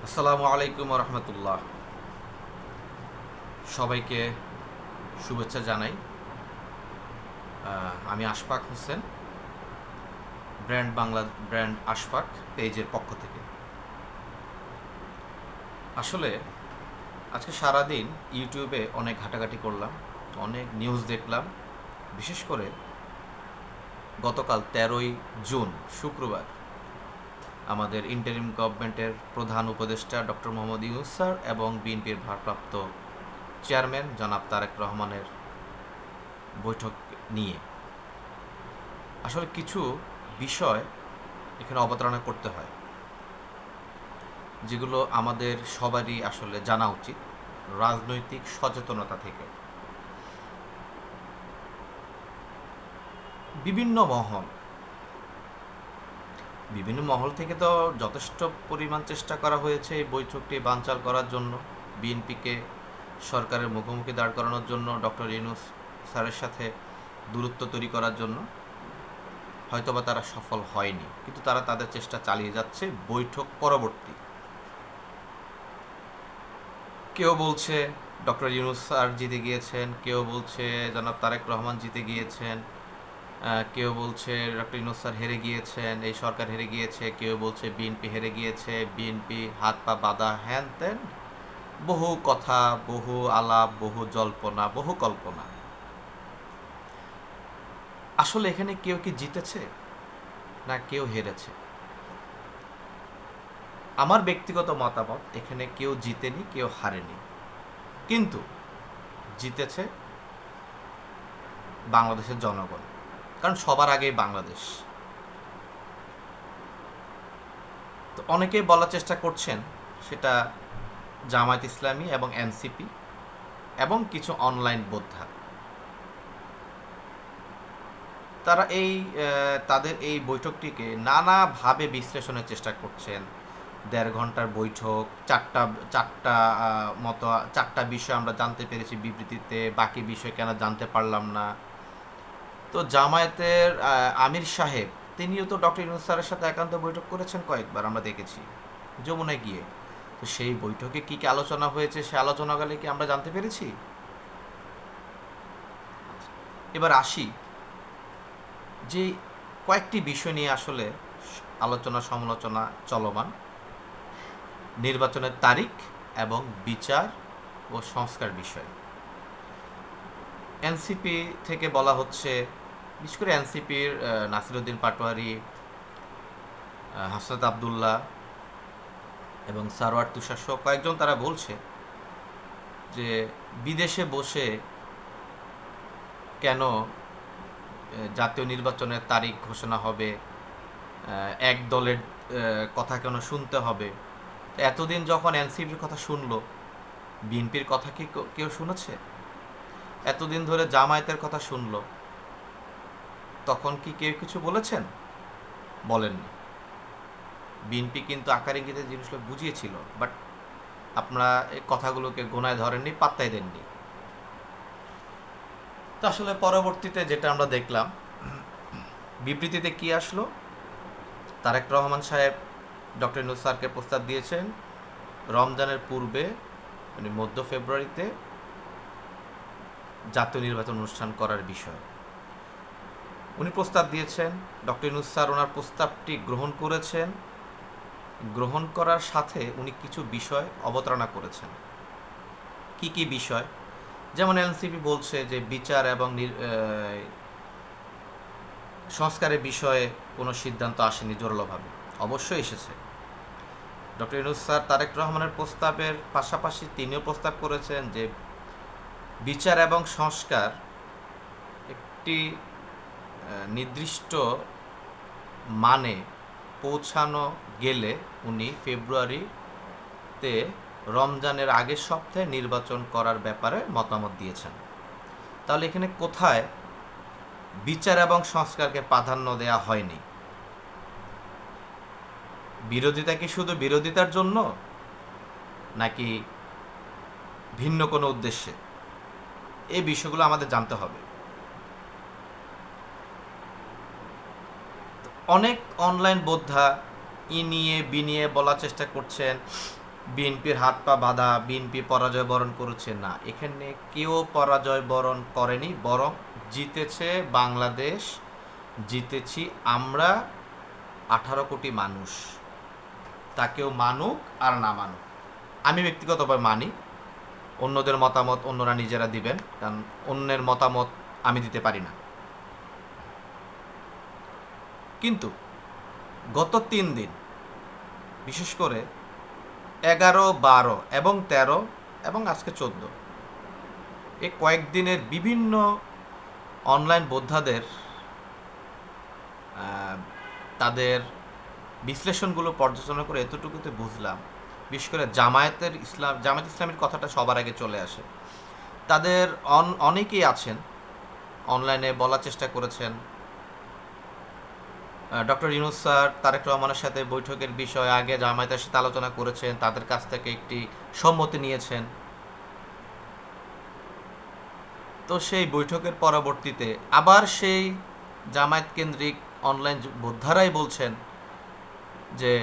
আসসালামু আলাইকুম রহমতুল্লাহ। সবাইকে শুভেচ্ছা জানাই। আমি আশফাক হোসেন, ব্র্যান্ড আশফাক পেজের পক্ষ থেকে। আসলে আজকে সারাদিন ইউটিউবে অনেক ঘাটাঘাটি করলাম, অনেক নিউজ দেখলাম। বিশেষ করে গতকাল 13ই জুন শুক্রবার আমাদের ইন্টারিম গভর্নমেন্টের প্রধান উপদেষ্টা ডক্টর মোহাম্মদ ইউনূস স্যার এবং বিএনপির ভারপ্রাপ্ত চেয়ারম্যান জনাব তারেক রহমানের বৈঠক নিয়ে আসলে কিছু বিষয় এখানে অবতারণা করতে হয়, যেগুলো আমাদের সবারই আসলে জানা উচিত রাজনৈতিক সচেতনতা থেকে। বিভিন্ন মহল বিভিন্ন মহল থেকে তো যথেষ্ট পরিমাণ চেষ্টা করা হয়েছে এই বৈঠকটি বানচাল করার জন্য, বিএনপিকে সরকারের মুখোমুখি দাঁড় করানোর জন্য, ডক্টর ইউনূস স্যারের সাথে দূরত্ব তৈরি করার জন্য। হয়তোবা তারা সফল হয়নি, কিন্তু তারা তাদের চেষ্টা চালিয়ে যাচ্ছে বৈঠক পরবর্তী। কেউ বলছে ডক্টর ইউনূস স্যার জিতে গিয়েছেন, কেউ বলছে জনাব তারেক রহমান জিতে গিয়েছেন, কেউ বলছে ডক্টর ইউনূস স্যার হেরে গিয়েছেন, এই সরকার হেরে গিয়েছে, কেউ বলছে বিএনপি হেরে গিয়েছে, বিএনপি হাত পা বাঁধা, হ্যান ত্যান, বহু কথা, বহু আলাপ, বহু জল্পনা, বহু কল্পনা। আসলে এখানে কেউ কি জিতেছে না কেউ হেরেছে? আমার ব্যক্তিগত মতামত, এখানে কেউ জিতেনি কেউ হারেনি, কিন্তু জিতেছে বাংলাদেশের জনগণ, কারণ সবার আগেই বাংলাদেশ। তো অনেকেই বলার চেষ্টা করছেন সেটা জামায়াত ইসলামী এবং এনসিপি এবং কিছু অনলাইন বোদ্ধা, তারা তাদের এই বৈঠকটিকে নানাভাবে বিশ্লেষণের চেষ্টা করছেন। 1.5 ঘন্টার বৈঠক, চারটা চারটা মতো 4টা বিষয় আমরা জানতে পেরেছি বিবৃতিতে, বাকি বিষয় কেন জানতে পারলাম না। তো জামায়াতের আমির সাহেব, তিনিও তো ডক্টর ইউনূস স্যারের সাথে একান্ত বৈঠক করেছেন কয়েকবার, আমরা দেখেছি যমুনায় গিয়ে। তো সেই বৈঠকে কী কী আলোচনা হয়েছে, সে আলোচনাগুলো কি আমরা জানতে পেরেছি? এবার আসি যে কয়েকটি বিষয় নিয়ে আসলে আলোচনা সমালোচনা চলমান: নির্বাচনের তারিখ এবং বিচার ও সংস্কার বিষয়। এনসিপি থেকে বলা হচ্ছে, বিশেষ করে এনসিপির নাসিরউদ্দিন পাটোয়ারি, হাসনাত আবদুল্লাহ এবং সারওয়ার তুষার সহ কয়েকজন, তারা বলছে যে বিদেশে বসে কেন জাতীয় নির্বাচনের তারিখ ঘোষণা হবে, এক দলের কথা কেন শুনতে হবে? এতদিন যখন এনসিপির কথা শুনলো, বিএনপির কথা কি কেউ শুনেছে? এতদিন ধরে জামায়াতের কথা শুনলো, তখন কি কেউ কিছু বলেছেন? বলেননি। বিএনপি কিন্তু আকার ইঙ্গিতে জিনিসগুলো বুঝিয়েছিল, বাট আপনারা এই কথাগুলোকে গোনায় ধরেননি, পাত্তাই দেননি। তো আসলে পরবর্তীতে যেটা আমরা দেখলাম, বিবৃতিতে কি আসলো, তারেক রহমান সাহেব ডক্টর ইউনূস স্যারকে প্রস্তাব দিয়েছেন রমজানের পূর্বে, মানে মধ্য ফেব্রুয়ারিতে জাতীয় নির্বাচন অনুষ্ঠান করার বিষয়ে উনি প্রস্তাব দিয়েছেন। ডক্টর ইউনূস স্যার ওনার প্রস্তাবটি গ্রহণ করেছেন। গ্রহণ করার সাথে উনি কিছু বিষয় অবতারণা করেছেন। কি কি বিষয়? যেমন এনসিপি বলছে যে বিচার এবং সংস্কারের বিষয়ে কোনো সিদ্ধান্ত আসেনি জোরালোভাবে। অবশ্যই এসেছে। ডক্টর ইউনূস স্যার তারেক রহমানের প্রস্তাবের পাশাপাশি তিনিও প্রস্তাব করেছেন যে বিচার এবং সংস্কার একটি নির্দিষ্ট মানে পৌঁছানো গেলে উনি ফেব্রুয়ারিতে রমজানের আগের সপ্তাহে নির্বাচন করার ব্যাপারে মতামত দিয়েছেন। তাহলে এখানে কোথায় বিচার এবং সংস্কারকে প্রাধান্য দেওয়া হয়নি? বিরোধিতা কি শুধু বিরোধিতার জন্য, নাকি ভিন্ন কোনো উদ্দেশ্যে? এই বিষয়গুলো আমাদের জানতে হবে। অনেক অনলাইন বোদ্ধা ই নিয়ে বি নিয়ে বলার চেষ্টা করছেন বিএনপির হাত পা বাঁধা, বিএনপি পরাজয় বরণ করেছে, না, এখানে কেউ পরাজয় বরণ করেনি, বরং জিতেছে বাংলাদেশ, জিতেছি আমরা 18 কোটি মানুষ। তা কেউ মানুক আর না মানুক, আমি ব্যক্তিগতভাবে মানি। অন্যদের মতামত অন্যরা নিজেরা দিবেন, কারণ অন্যের মতামত আমি দিতে পারি না। কিন্তু গত 3 দিন, বিশেষ করে 11, 12 এবং 13 এবং আজকে 14, এই কয়েকদিনের বিভিন্ন অনলাইন বোদ্ধাদের তাদের বিশ্লেষণগুলো পর্যালোচনা করে এতটুকুতে বুঝলাম, বিশেষ করে জামায়াত ইসলামীর কথাটা সবার আগে চলে আসে। তাদের অনেকেই আছেন অনলাইনে বলার চেষ্টা করেছেন ডক্টর ইউনূস স্যার তারেক রহমানের সাথে বৈঠকের বিষয়ে আগে জামায়াতের সাথে আলোচনা করেছেন, তাদের কাছ থেকে একটি সম্মতি নিয়েছেন। তো সেই বৈঠকের পরবর্তীতে আবার সেই জামায়াত কেন্দ্রিক অনলাইন বোদ্ধারাই বলছেন যে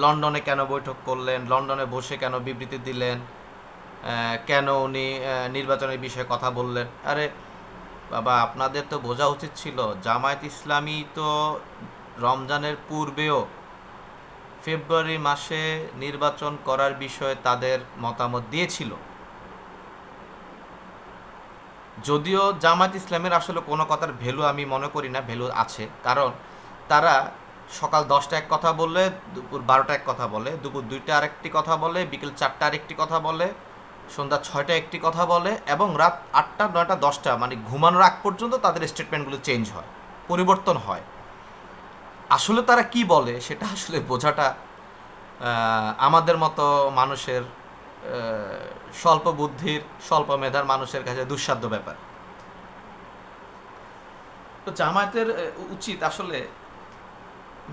লন্ডনে কেন বৈঠক করলেন, লন্ডনে বসে কেন বিবৃতি দিলেন, কেন উনি নির্বাচনের বিষয়ে কথা বললেন। আরে বাবা, আপনাদের তো বোঝা উচিত ছিল জামায়াত ইসলামী তো রমজানের পূর্বেও ফেব্রুয়ারি মাসে নির্বাচন করার বিষয়ে তাদের মতামত দিয়েছিল। যদিও জামায়াত ইসলামের আসলে কোনো কথার ভ্যালু আমি মনে করি না ভ্যালু আছে, কারণ তারা সকাল 10টা এক কথা বলে, দুপুর 12টা এক কথা বলে, দুপুর 2টা আরেকটি কথা বলে, বিকেল 4টা আরেকটি কথা বলে, সন্ধ্যা 6টা একটি কথা বলে, এবং রাত 8টা 9টা 10টা মানে ঘুমানোর আগ পর্যন্ত তাদের স্টেটমেন্টগুলো চেঞ্জ হয়, পরিবর্তন হয়। আসলে তারা কি বলে সেটা আসলে বোঝাটা আমাদের মতো মানুষের, স্বল্প বুদ্ধির স্বল্প মেধার মানুষের কাছে দুঃসাধ্য ব্যাপার। তো জামায়াতের উচিত আসলে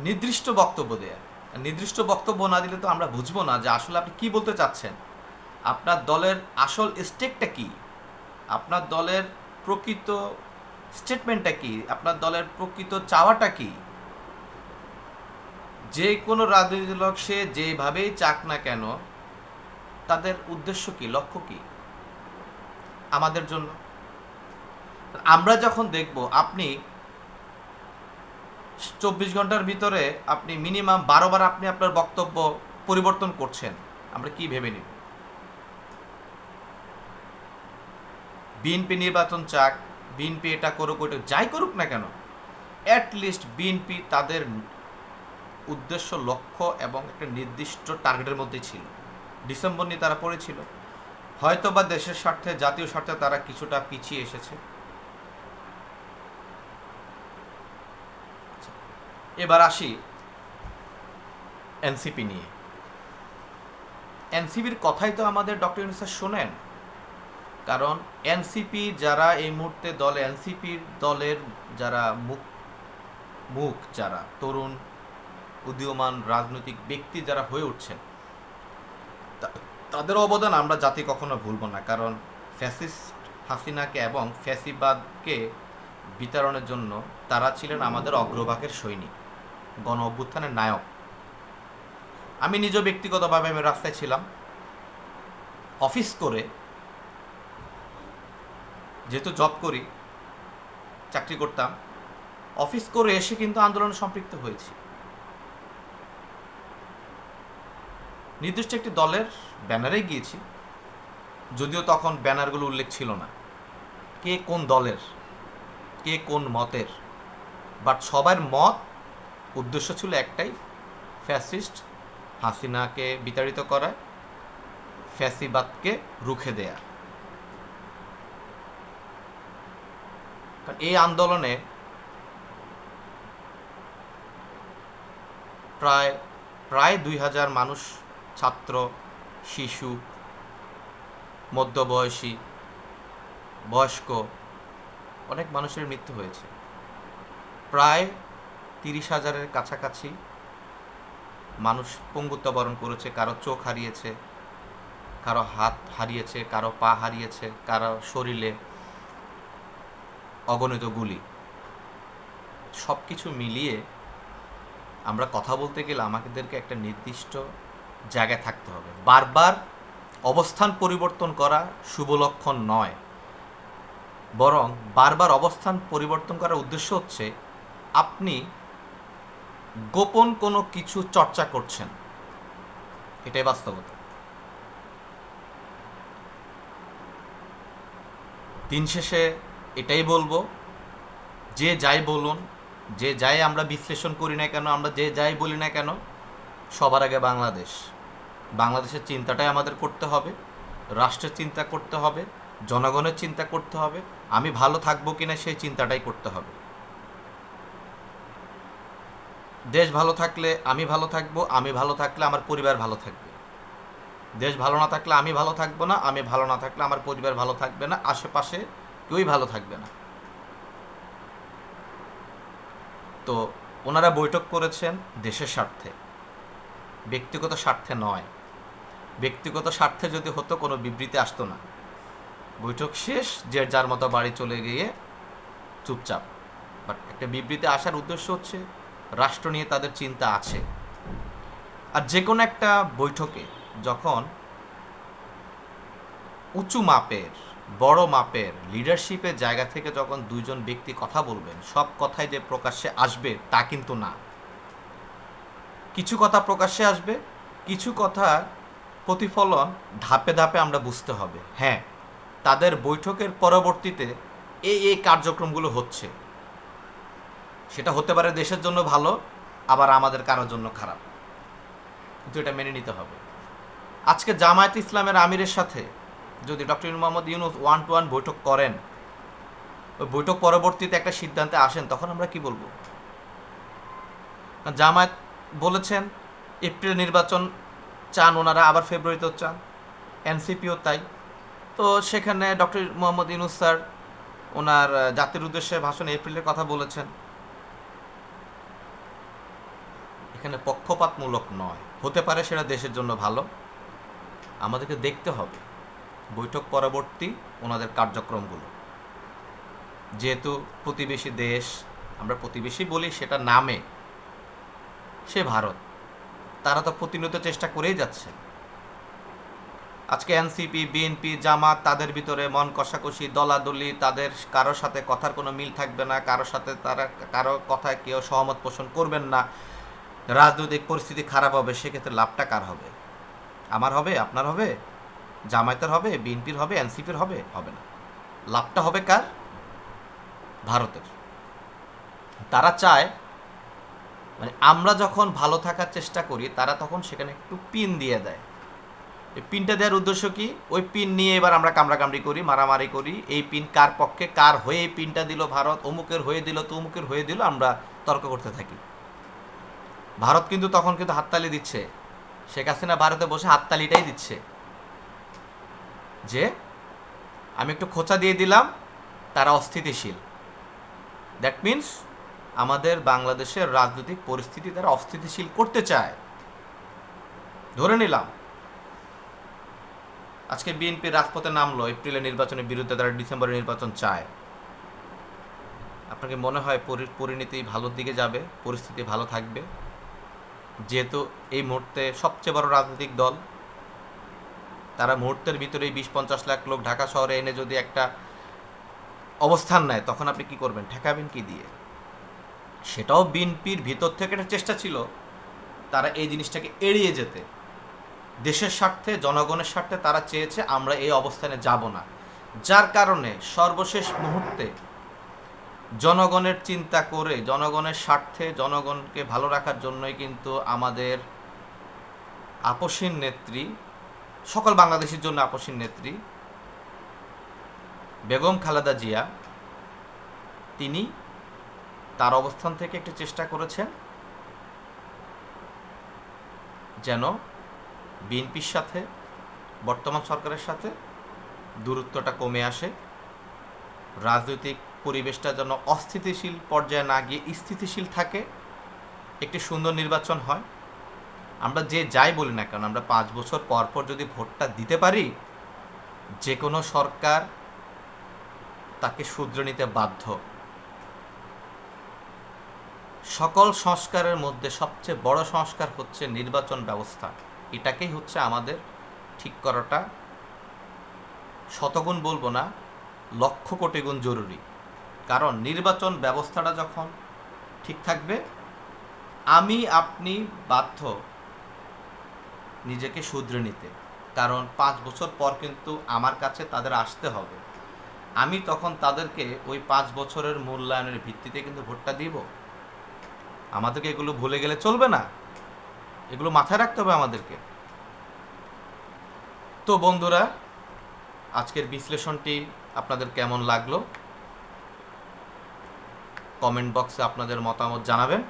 নির্দিষ্ট বক্তব্য দেয়া। নির্দিষ্ট বক্তব্য না দিলে তো আমরা বুঝবো না যে আসলে আপনি কি বলতে চাচ্ছেন, আপনার দলের আসল স্টেকটা কি, আপনার দলের প্রকৃত স্টেটমেন্টটা কি, আপনার দলের প্রকৃত চাওয়াটা কি। যে কোনো রাজনৈতিক দল সে যেভাবেই চাক না কেন, তাদের উদ্দেশ্য কি, লক্ষ্য কি আমাদের জন্য। আমরা যখন দেখব আপনি 24 ঘন্টার ভিতরে আপনি মিনিমাম 12 বার আপনি আপনার বক্তব্য পরিবর্তন করছেন, আমরা কি ভেবে নিব। বিএনপি নির্বাচন চাক, বিএনপি এটা করুক, ওইটা যাই করুক না কেন, অ্যাটলিস্ট বিএনপি তাদের উদ্দেশ্য, লক্ষ্য এবং একটা নির্দিষ্ট টার্গেটের মধ্যে ছিল। ডিসেম্বর নিয়ে তারা পড়েছিল, হয়তো বা দেশের স্বার্থে, জাতীয় স্বার্থে তারা কিছুটা পিছিয়ে এসেছে। এবার আসি এনসিপি নিয়ে। এনসিপির কথাই তো আমাদের ডক্টর ইউনূস স্যার শোনেন, কারণ এনসিপি যারা এই মুহূর্তে দলে, এনসিপির দলের যারা মুখ যারা তরুণ উদীয়মান রাজনৈতিক ব্যক্তি যারা হয়ে উঠছেন, তাদের অবদান আমরা জাতি কখনো ভুলব না। কারণ ফ্যাসিস্ট হাসিনাকে এবং ফ্যাসিবাদকে বিতাড়নের জন্য তারা ছিলেন আমাদের অগ্রভাগের সৈনিক, গণ অভ্যুত্থানের নায়ক। আমি নিজেও ব্যক্তিগতভাবে আমি রাস্তায় ছিলাম, অফিস করে, যেহেতু জব করি, চাকরি করতাম, অফিস করে এসে কিন্তু আন্দোলনে সম্পৃক্ত হয়েছি। নির্দিষ্ট একটি দলের ব্যানারে গিয়েছি, যদিও তখন ব্যানারগুলো উল্লেখ ছিল না কে কোন দলের, কে কোন মতের, বাট সবার মত উদ্দেশ্য ছিল একটাই, ফ্যাসিস্ট হাসিনাকে বিতাড়িত করা, ফ্যাসিবাদকে রুখে দেয়া। কারণ এই আন্দোলনে প্রায় 2000 মানুষ, ছাত্র, শিশু, মধ্যবয়সী, বয়স্ক, অনেক মানুষের মৃত্যু হয়েছে। প্রায় 30,000-এর কাছাকাছি মানুষ পঙ্গুত্ব বরণ করেছে, কারো চোখ হারিয়েছে, কারো হাত হারিয়েছে, কারো পা হারিয়েছে, কারো শরীরে অগণিত গুলি। সব কিছু মিলিয়ে আমরা কথা বলতে গেলে আমাদেরকে একটা নির্দিষ্ট জায়গায় থাকতে হবে। বারবার অবস্থান পরিবর্তন করা শুভ লক্ষণ নয়, বরং বারবার অবস্থান পরিবর্তন করার উদ্দেশ্য হচ্ছে আপনি গোপন কোনো কিছু চর্চা করছেন, এটাই বাস্তবতা। দিন শেষে এটাই বলবো, যে যাই বলুন, যে যাই আমরা বিশ্লেষণ করি না কেন, আমরা যে যাই বলি না কেন, সবার আগে বাংলাদেশের চিন্তাটাই আমাদের করতে হবে, রাষ্ট্রের চিন্তা করতে হবে, জনগণের চিন্তা করতে হবে, আমি ভালো থাকবো কিনা সেই চিন্তাটাই করতে হবে। দেশ ভালো থাকলে আমি ভালো থাকবো, আমি ভালো থাকলে আমার পরিবার ভালো থাকবে। দেশ ভালো না থাকলে আমি ভালো থাকবো না, আমি ভালো না থাকলে আমার পরিবার ভালো থাকবে না, আশেপাশে কেউই ভালো থাকবে না। তো ওনারা বৈঠক করেছেন দেশের স্বার্থে, ব্যক্তিগত স্বার্থে নয়। ব্যক্তিগত স্বার্থে যদি হতো কোনো বিবৃতি আসতো না। বৈঠক শেষ, যে যার মতো বাড়ি চলে গিয়ে চুপচাপ। বাট একটা বিবৃতি আসার উদ্দেশ্য হচ্ছে রাষ্ট্র নিয়ে তাদের চিন্তা আছে। আর যে কোনো একটা বৈঠকে যখন উঁচু মাপের, বড় মাপের লিডারশিপের জায়গা থেকে যখন দুইজন ব্যক্তি কথা বলবেন, সব কথাই যে প্রকাশ্যে আসবে তা কিন্তু না। কিছু কথা প্রকাশ্যে আসবে, কিছু কথা প্রতিফলন ধাপে ধাপে আমরা বুঝতে হবে। হ্যাঁ, তাদের বৈঠকের পরবর্তীতে এই কার্যক্রমগুলো হচ্ছে, সেটা হতে পারে দেশের জন্য ভালো, আবার আমাদের কারোর জন্য খারাপ, কিন্তু এটা মেনে নিতে হবে। আজকে জামায়াত ইসলামের আমিরের সাথে যদি ডক্টর মোহাম্মদ ইউনূস 1-to-1 বৈঠক করেন, ওই বৈঠক পরবর্তীতে একটা সিদ্ধান্তে আসেন, তখন আমরা কি বলবো? জামায়াত বলেছেন এপ্রিল নির্বাচন চান ওনারা, আবার ফেব্রুয়ারিতেও চান, এনসিপিও তাই। তো সেখানে ডক্টর মোহাম্মদ ইউনূস স্যার ওনার জাতির উদ্দেশ্যে ভাষণে এপ্রিলের কথা বলেছেন। এখানে পক্ষপাতমূলক নয়, হতে পারে সেটা দেশের জন্য ভালো। আমাদেরকে দেখতে হবে বৈঠক পরবর্তী ওনাদের কার্যক্রমগুলো। যেহেতু প্রতিবেশী দেশ, আমরা প্রতিবেশী বলি সেটা নামে, সে ভারত, তারা তো প্রতিনিয়ত চেষ্টা করেই যাচ্ছে। আজকে এনসিপি, বিএনপি, জামাত, তাদের ভিতরে মন কষাকষি, দলাদলি, তাদের কারোর সাথে কথার কোনো মিল থাকবে না, কারোর সাথে তারা কারো কথায় কেউ সহমত পোষণ করবেন না, রাজনৈতিক পরিস্থিতি খারাপ হবে। সেক্ষেত্রে লাভটা কার হবে? আমার হবে? আপনার হবে? জামায়াতের হবে? বিএনপির হবে? এনসিপির হবে? হবে না। লাভটা হবে কার? ভারতের। তারা চায়, মানে আমরা যখন ভালো থাকার চেষ্টা করি, তারা তখন সেখানে একটু পিন দিয়ে দেয়। এই পিনটা দেওয়ার উদ্দেশ্য কি? ওই পিন নিয়ে এবার আমরা কামড়াকামড়ি করি, মারামারি করি, এই পিন কার পক্ষে, কার হয়ে এই পিনটা দিল ভারত, অমুকের হয়ে দিল, তমুকের হয়ে দিল, আমরা তর্ক করতে থাকি। ভারত কিন্তু তখন কিন্তু হাততালি দিচ্ছে, শেখ হাসিনা ভারতে বসে হাততালিটাই দিচ্ছে যে আমি একটু খোঁচা দিয়ে দিলাম, তারা অস্থিতিশীল। দ্যাট মিনস আমাদের বাংলাদেশের রাজনৈতিক পরিস্থিতি তারা অস্থিতিশীল করতে চায়। ধরে নিলাম আজকে বিএনপি রাজপথে নামলো এপ্রিলের নির্বাচনের বিরুদ্ধে, তারা ডিসেম্বরের নির্বাচন চায়। আপনাকে মনে হয় পরিণতি ভালোর দিকে যাবে, পরিস্থিতি ভালো থাকবে? যেহেতু এই মুহূর্তে সবচেয়ে বড় রাজনৈতিক দল, তারা মুহূর্তের ভিতরেই 20-50 লাখ লোক ঢাকা শহরে এনে যদি একটা অবস্থান নেয়, তখন আপনি কি করবেন? ঠেকাবেন কি দিয়ে? সেটাও বিএনপির ভিতর থেকে একটা চেষ্টা ছিল তারা এই জিনিসটাকে এড়িয়ে যেতে। দেশের স্বার্থে, জনগণের স্বার্থে তারা চেয়েছে আমরা এই অবস্থানে যাব না। যার কারণে সর্বশেষ মুহূর্তে জনগণের চিন্তা করে, জনগণের স্বার্থে, জনগণকে ভালো রাখার জন্যই কিন্তু আমাদের আপসীন নেত্রী, সকল বাংলাদেশের জন্য আপসীন নেত্রী বেগম খালেদা জিয়া, তিনি তার অবস্থান থেকে একটি চেষ্টা করেছেন যেন বিএনপির সাথে, বর্তমান সরকারের সাথে দূরত্বটা কমে আসে, রাজনৈতিক পরিবেশটা যেন অস্থিতিশীল পর্যায়ে না গিয়ে স্থিতিশীল থাকে, একটি সুন্দর নির্বাচন হয়। আমরা যে যাই বলি না কেন, আমরা 5 বছর পর পর যদি ভোটটা দিতে পারি, যে কোনো সরকার তাকে শুধরে নিতে বাধ্য। সকল সংস্কারের মধ্যে সবচেয়ে বড় সংস্কার হচ্ছে নির্বাচন ব্যবস্থা। এটাকেই হচ্ছে আমাদের ঠিক করাটা শতগুণ বলবো না, লক্ষ কোটি গুণ জরুরি। কারণ নির্বাচন ব্যবস্থাটা যখন ঠিক থাকবে, আমি আপনি বাধ্য নিজেকে শুধরে নিতে। কারণ 5 বছর পর কিন্তু আমার কাছে তাদের আসতে হবে। আমি তখন তাদেরকে ওই 5 বছরের মূল্যায়নের ভিত্তিতে কিন্তু ভোটটা দিব। আমাদেরকে এগুলো ভুলে গেলে চলবে না, এগুলো মাথায় রাখতে হবে আমাদেরকে। তো বন্ধুরা, আজকের বিশ্লেষণটি আপনাদের কেমন লাগলো কমেন্ট বক্সে আপনাদের মতামত জানাবেন।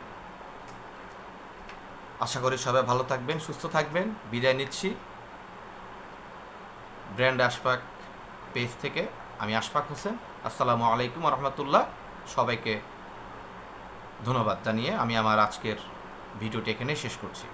আশা করি সবাই ভালো থাকবেন, সুস্থ থাকবেন। বিদায় নিচ্ছি ব্র্যান্ড আশফাক পেজ থেকে। আমি আশফাক হোসেন। আসসালামু আলাইকুম রহমতুল্লাহ। সবাইকে ধন্যবাদ জানিয়ে আমি আমার আজকের ভিডিওটি এখানে শেষ করছি।